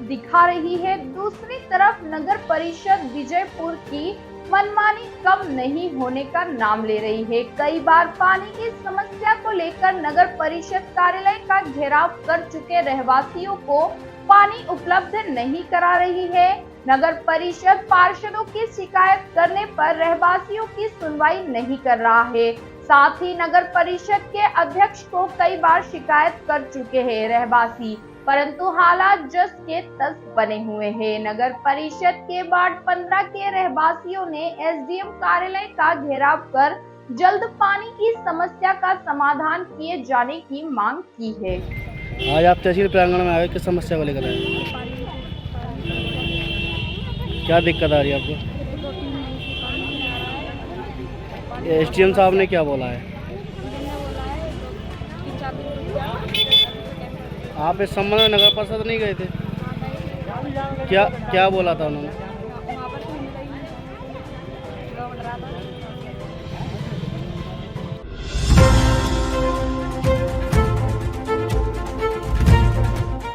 दिखा रही है, दूसरी तरफ नगर परिषद विजयपुर की मनमानी कम नहीं होने का नाम ले रही है। कई बार पानी की समस्या को लेकर नगर परिषद कार्यालय का घेराव कर चुके रहवासियों को पानी उपलब्ध नहीं करा रही है। नगर परिषद पार्षदों की शिकायत करने पर रहवासियों की सुनवाई नहीं कर रहा है। साथ ही नगर परिषद के अध्यक्ष को कई बार शिकायत कर चुके हैं रहवासी, परंतु हालात जस के तस बने हुए हैं। नगर परिषद के वार्ड 15 के रहवासियों ने एसडीएम कार्यालय का घेराव कर जल्द पानी की समस्या का समाधान किए जाने की मांग की है। आज आप तहसील प्रांगण में आए, किस समस्या को लेकर आए? क्या दिक्कत आ रही है आपको? एसडीएम साहब ने क्या बोला है? आप इस संबंध में नगर परिषद नहीं गए थे? क्या बोला था उन्होंने?